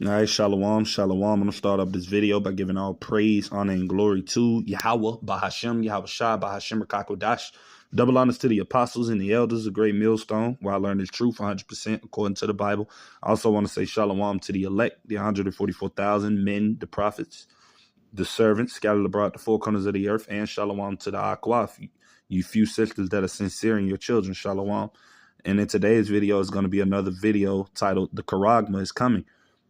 All right, shalom, shalom. I'm going to start up this video by giving all praise, honor, and glory to Yahweh, Bahashem, Yahweh Shai, Bahashem, Rakakodash. Double honors to the apostles and the elders, a great millstone, where I learned this truth 100% according to the Bible. I also want to say shalom to the elect, the 144,000 men, the prophets, the servants scattered abroad the four corners of the earth, and shalom to the Akwaf, you few sisters that are sincere in your children, shalom. And in today's video is going to be another video titled "The Charagma is Coming."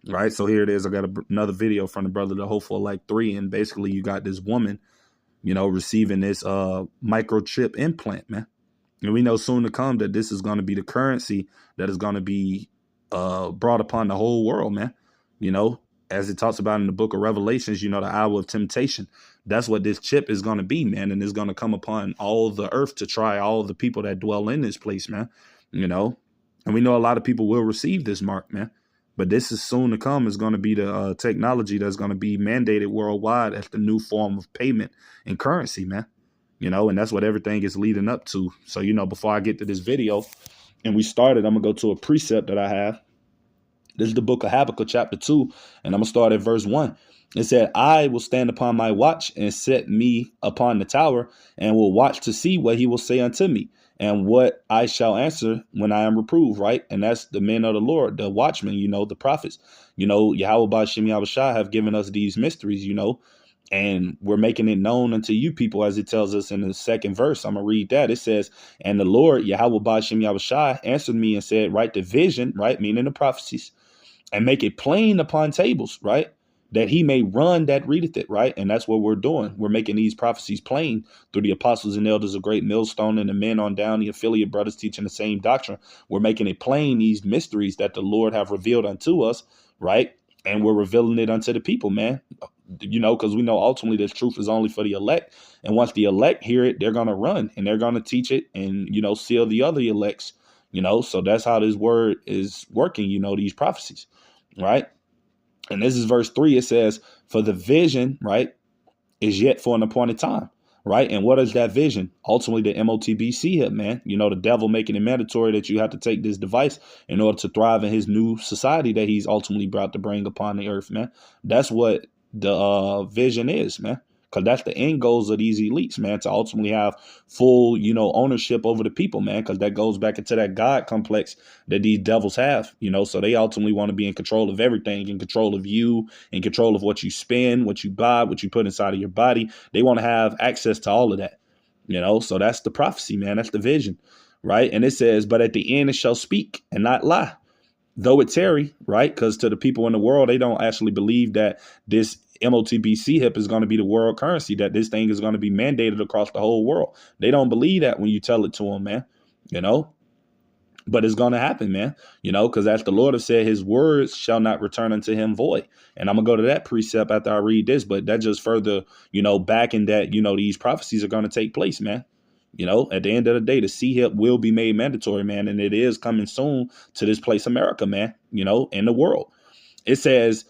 Right, so here it is. I got another video from the brother, the Hopeful Like 3, and basically you got this woman, receiving this microchip implant, man. And we know soon to come that this is going to be the currency that is going to be brought upon the whole world, man. As it talks about in the book of Revelations, the hour of temptation. That's what this chip is going to be, man, and it's going to come upon all the earth to try all the people that dwell in this place, man. And we know a lot of people will receive this mark, man. But this is soon to come. Is going to be the technology that's going to be mandated worldwide as the new form of payment and currency, man. And that's what everything is leading up to. So, before I get to this video and we started, I'm going to go to a precept that I have. This is the book of Habakkuk, chapter 2, and I'm going to start at verse 1. It said, I will stand upon my watch and set me upon the tower and will watch to see what he will say unto me and what I shall answer when I am reproved, right? And that's the men of the Lord, the watchmen, the prophets. Yahweh Ba'Shem Yahweh Shai have given us these mysteries, and we're making it known unto you people, as it tells us in the second verse. I'm going to read that. It says, and the Lord, Yahweh Ba'Shem Yahweh Shai, answered me and said, write the vision, right, meaning the prophecies, and make it plain upon tables, right, that he may run that readeth it, right? And that's what we're doing. We're making these prophecies plain through the apostles and elders of great millstone and the men on down, the affiliate brothers teaching the same doctrine. We're making it plain, these mysteries that the Lord have revealed unto us, right? And we're revealing it unto the people, man, because we know ultimately this truth is only for the elect. And once the elect hear it, they're going to run and they're going to teach it and, seal the other elects, so that's how this word is working, these prophecies, right? And this is verse 3. It says, for the vision, right, is yet for an appointed time, right? And what is that vision? Ultimately, the MOTBC hit, man. The devil making it mandatory that you have to take this device in order to thrive in his new society that he's ultimately about to bring upon the earth, man. That's what the vision is, man. Because that's the end goals of these elites, man, to ultimately have full, ownership over the people, man, because that goes back into that God complex that these devils have, so they ultimately want to be in control of everything, in control of you, in control of what you spend, what you buy, what you put inside of your body. They want to have access to all of that, so that's the prophecy, man. That's the vision, right? And it says, but at the end it shall speak and not lie. Though it tarry, right? Because to the people in the world, they don't actually believe that this MOTBC hip is going to be the world currency, that this thing is going to be mandated across the whole world. They don't believe that when you tell it to them, man, but it's going to happen, man, because as the Lord has said, his words shall not return unto him void. And I'm going to go to that precept after I read this, but that just further, backing that, these prophecies are going to take place, man. At the end of the day, the C-HIP will be made mandatory, man. And it is coming soon to this place, America, man, in the world. It says,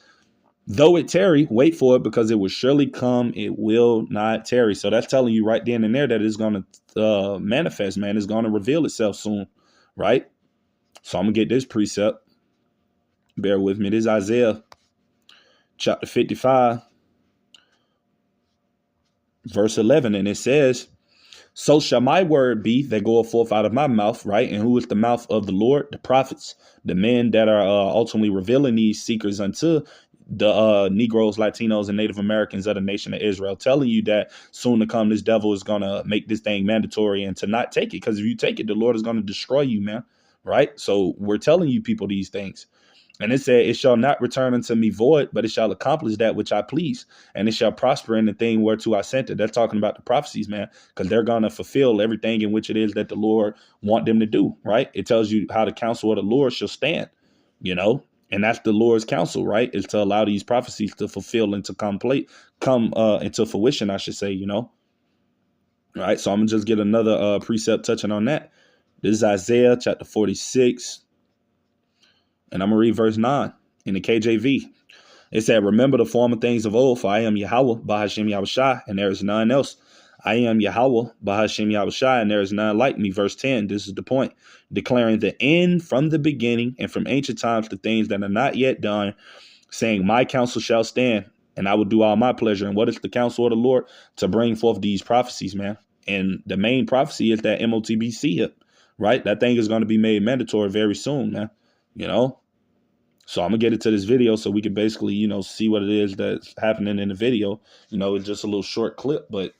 though it tarry, wait for it because it will surely come. It will not tarry. So that's telling you right then and there that it's going to manifest, man. It's going to reveal itself soon, right? So I'm going to get this precept. Bear with me. This is Isaiah chapter 55, verse 11. And it says, so shall my word be that goeth forth out of my mouth, right? And who is the mouth of the Lord? The prophets, the men that are ultimately revealing these secrets unto the Negroes, Latinos, and Native Americans of the nation of Israel, telling you that soon to come, this devil is going to make this thing mandatory and to not take it. Because if you take it, the Lord is going to destroy you, man. Right? So we're telling you people these things. And it said, it shall not return unto me void, but it shall accomplish that which I please. And it shall prosper in the thing whereto I sent it. They're talking about the prophecies, man, because they're going to fulfill everything in which it is that the Lord want them to do. Right. It tells you how the counsel of the Lord shall stand, and that's the Lord's counsel. Right. Is to allow these prophecies to fulfill and to come into fruition, I should say, All right. So I'm going to just get another precept touching on that. This is Isaiah chapter 46. And I'm going to read verse 9 in the KJV. It said, remember the former things of old, for I am Yahweh, Bahashem Yahweh Shai, and there is none else. I am Yahweh, Bahashem Yahweh Shai, and there is none like me. Verse 10, this is the point. Declaring the end from the beginning and from ancient times the things that are not yet done, saying, my counsel shall stand, and I will do all my pleasure. And what is the counsel of the Lord? To bring forth these prophecies, man. And the main prophecy is that MOTBC hip, right? That thing is going to be made mandatory very soon, man. You know? So I'm going to get into this video so we can basically, see what it is that's happening in the video. It's just a little short clip, but,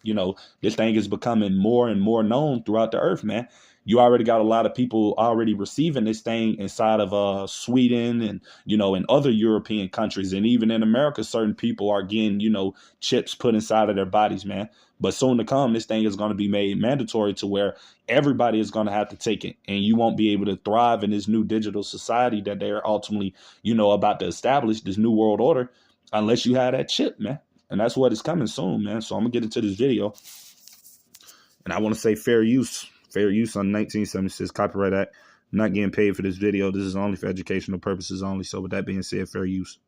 this thing is becoming more and more known throughout the earth, man. You already got a lot of people already receiving this thing inside of Sweden and, in other European countries. And even in America, certain people are getting, chips put inside of their bodies, man. But soon to come, this thing is going to be made mandatory to where everybody is going to have to take it. And you won't be able to thrive in this new digital society that they're ultimately, about to establish, this new world order, unless you have that chip, man. And that's what is coming soon, man. So I'm going to get into this video. And I want to say fair use. Fair use on 1976 Copyright Act. I'm not getting paid for this video. This is only for educational purposes only. So with that being said, fair use.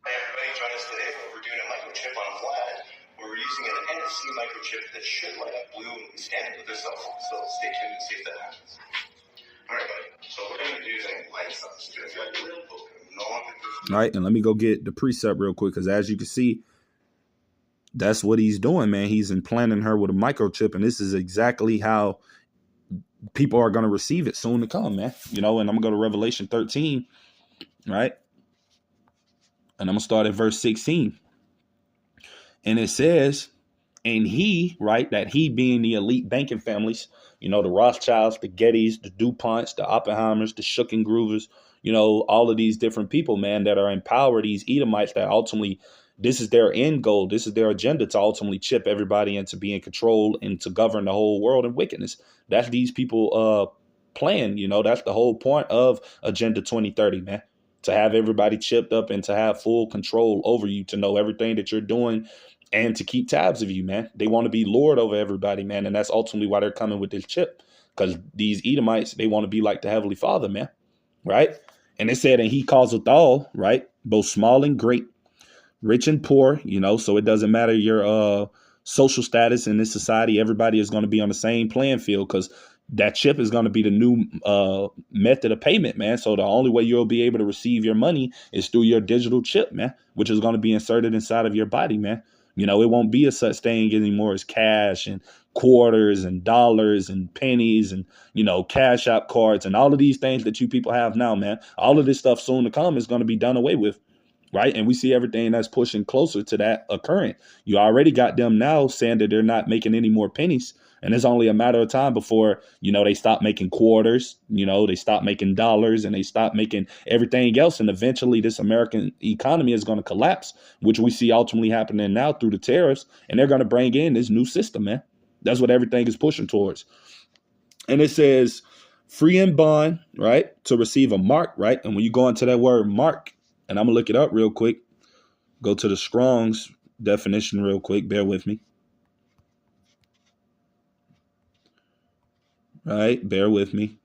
Hey everybody, join us today. We're doing a microchip on Vlad, where we're using an NFC microchip that should light up blue when we scan it with their cell phone. So stay tuned and see if that happens. All right, buddy. So we're going to be using light subs to feel like a real book. All right, and let me go get the precept real quick, because as you can see, that's what he's doing, man. He's implanting her with a microchip, and this is exactly how people are going to receive it soon to come, man. And I'm going to go to Revelation 13, right? And I'm going to start at verse 16. And it says, and he, right, that he being the elite banking families, the Rothschilds, the Gettys, the DuPonts, the Oppenheimers, the Schuckengroovers, all of these different people, man, that are in power, these Edomites that ultimately, this is their end goal. This is their agenda, to ultimately chip everybody into being controlled and to govern the whole world in wickedness. That's these people plan, that's the whole point of Agenda 2030, man, to have everybody chipped up and to have full control over you, to know everything that you're doing and to keep tabs of you, man. They want to be Lord over everybody, man. And that's ultimately why they're coming with this chip, because these Edomites, they want to be like the Heavenly Father, man, right? And it said, and he causeth all, right, both small and great, rich and poor, so it doesn't matter your social status in this society. Everybody is going to be on the same playing field, because that chip is going to be the new method of payment, man. So the only way you'll be able to receive your money is through your digital chip, man, which is going to be inserted inside of your body, man. It won't be a such thing anymore as cash and quarters and dollars and pennies and, cash app cards and all of these things that you people have now, man. All of this stuff soon to come is going to be done away with. Right. And we see everything that's pushing closer to that occurring. You already got them now saying that they're not making any more pennies. And it's only a matter of time before, they stop making quarters, they stop making dollars, and they stop making everything else. And eventually this American economy is going to collapse, which we see ultimately happening now through the tariffs. And they're going to bring in this new system, man. That's what everything is pushing towards. And it says free and bond, right, to receive a mark. Right. And when you go into that word mark, and I'm going to look it up real quick. Go to the Strong's definition real quick. Bear with me. All right. Bear with me.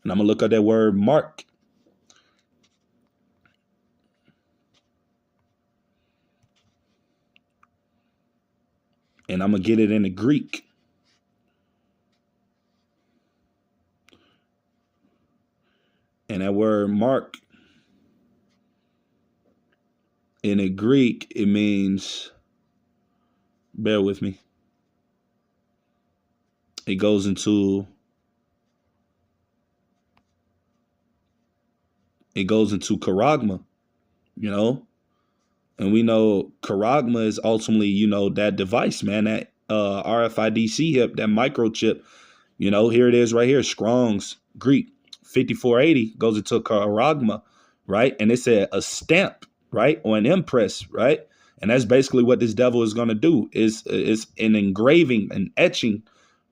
And I'm going to look at that word mark. And I'm going to get it in the Greek. And that word mark, in the Greek, it means, bear with me. It goes into Charagma, and we know Charagma is ultimately, that device, man, that RFID chip, that microchip, here it is right here, Strong's Greek 5480 goes into Charagma, right? And it said a stamp, right, or an impress, right? And that's basically what this devil is going to do, is an engraving, an etching,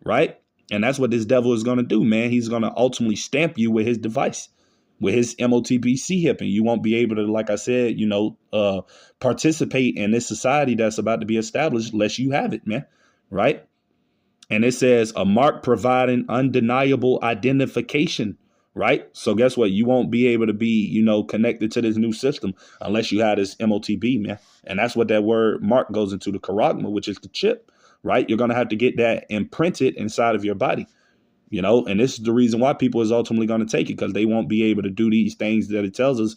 right? And that's what this devil is going to do, man. He's going to ultimately stamp you with his device, with his MOTBC hip, and you won't be able to, like I said, participate in this society that's about to be established unless you have it, man, right? And it says a mark providing undeniable identification, right? So guess what? You won't be able to be, connected to this new system unless you have this MOTB, man. And that's what that word mark goes into, the Charagma, which is the chip, right? You're going to have to get that imprinted inside of your body, You know, and this is the reason why people is ultimately going to take it, because they won't be able to do these things that it tells us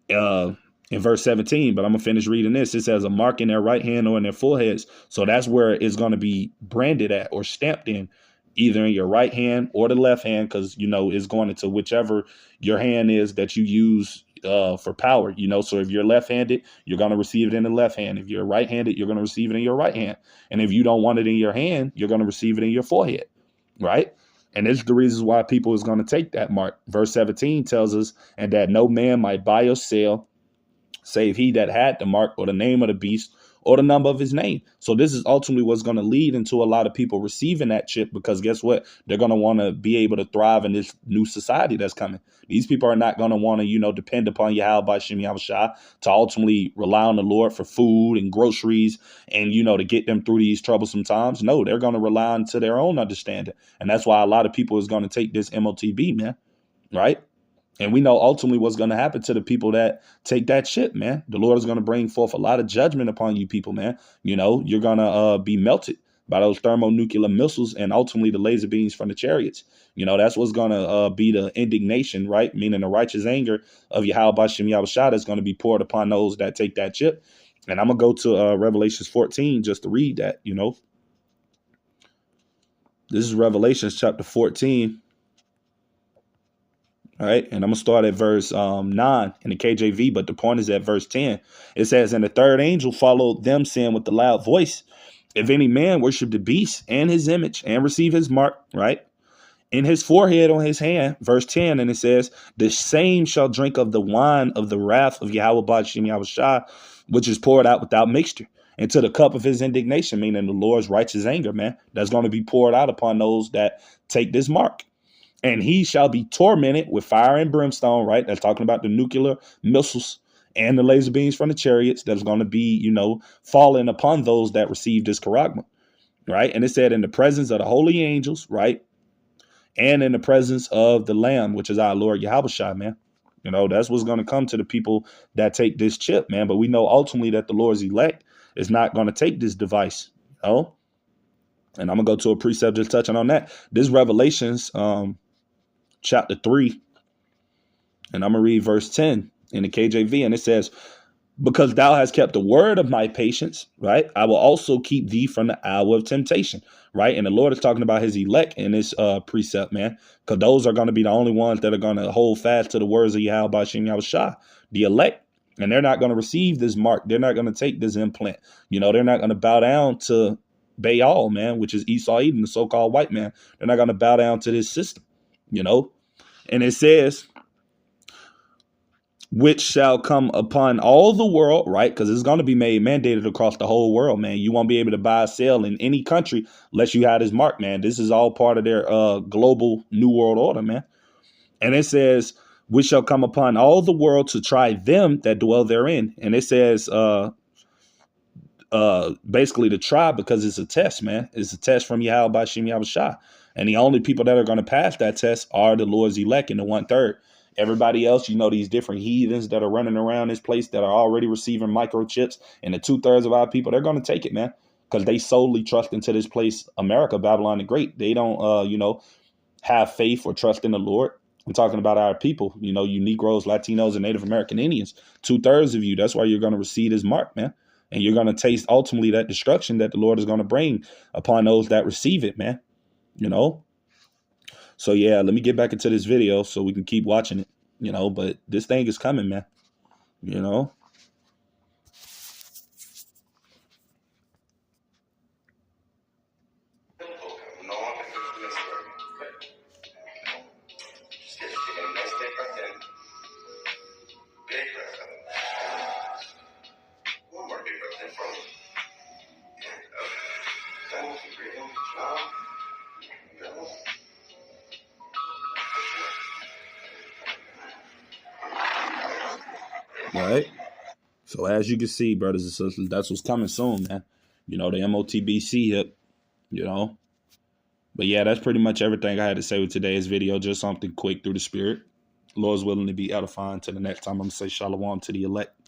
in verse 17. But I'm gonna finish reading this. It says a mark in their right hand or in their foreheads. So that's where it's going to be branded at or stamped in, either in your right hand or the left hand, because you know it's going into whichever your hand is that you use for power. You know, so if you're left-handed, you're going to receive it in the left hand. If you're right-handed, you're going to receive it in your right hand. And if you don't want it in your hand, you're going to receive it in your forehead. Right? And this is the reasons why people is going to take that mark. Verse 17 tells us, and that no man might buy or sell, save he that had the mark or the name of the beast or the number of his name. So this is ultimately what's going to lead into a lot of people receiving that chip, because guess what? They're going to want to be able to thrive in this new society that's coming. These people are not going to want to, you know, depend upon Yahweh Shem Yahushua to ultimately rely on the Lord for food and groceries and, you know, to get them through these troublesome times. No, they're going to rely on to their own understanding. And that's why a lot of people is going to take this MOTB, man. Right? And we know ultimately what's going to happen to the people that take that shit, man. The Lord is going to bring forth a lot of judgment upon you people, man. You know, you're going to be melted by those thermonuclear missiles and ultimately the laser beams from the chariots. You know, that's what's going to be the indignation, right? Meaning the righteous anger of Yahweh Shem Yahushua that's going to be poured upon those that take that chip. And I'm going to go to Revelations 14 just to read that, you know. This is Revelations chapter 14. All right, and I'm going to start at verse 9 in the KJV, but the point is at verse 10. It says, and the third angel followed them, saying with a loud voice, if any man worship the beast and his image and receive his mark, right, in his forehead on his hand, verse 10, and it says, the same shall drink of the wine of the wrath of Yahweh Shem Yahushua, which is poured out without mixture, into the cup of his indignation, meaning the Lord's righteous anger, man, that's going to be poured out upon those that take this mark. And he shall be tormented with fire and brimstone, right? That's talking about the nuclear missiles and the laser beams from the chariots that's going to be, you know, falling upon those that receive this charagma, right? And it said in the presence of the holy angels, right? And in the presence of the Lamb, which is our Lord Yahushua, man. You know, that's what's going to come to the people that take this chip, man. But we know ultimately that the Lord's elect is not going to take this device, you know? And I'm going to go to a precept just touching on that. This Revelations, chapter 3, and I'm going to read verse 10 in the KJV, and it says, because thou hast kept the word of my patience, right, I will also keep thee from the hour of temptation, right? And the Lord is talking about his elect in this precept, man, because those are going to be the only ones that are going to hold fast to the words of Yahweh Shem Yahushua, the elect, and they're not going to receive this mark. They're not going to take this implant. You know, they're not going to bow down to Baal, man, which is Esau Edom, the so-called white man. They're not going to bow down to this system. You know, and it says, which shall come upon all the world, right? Because it's going to be made mandated across the whole world, man. You won't be able to buy or sell in any country unless you have this mark, man. This is all part of their global new world order, man. And it says, which shall come upon all the world to try them that dwell therein. And it says, basically to try, because it's a test, man. It's a test from Yahweh Shem Yahushua. And the only people that are going to pass that test are the Lord's elect in the 1/3. Everybody else, you know, these different heathens that are running around this place that are already receiving microchips, and the 2/3 of our people, they're going to take it, man, because they solely trust into this place, America, Babylon the Great. They don't, you know, have faith or trust in the Lord. I'm talking about our people, you know, you Negroes, Latinos, and Native American Indians. 2/3 of you. That's why you're going to receive this mark, man. And you're going to taste ultimately that destruction that the Lord is going to bring upon those that receive it, man. You know? So, yeah, let me get back into this video so we can keep watching it, you know, but this thing is coming, man, you know. No one can do this for me. Just take a nice deep breath in. Big breath out. One more big breath in for me. And out. Keep breathing. Out. Go. All right. So as you can see, brothers and sisters, that's what's coming soon, man. You know, the MOTBC hip, you know. But yeah, that's pretty much everything I had to say with today's video. Just something quick through the spirit. Lord's willing to be edifying. Till the next time, I'm going to say shalom to the elect.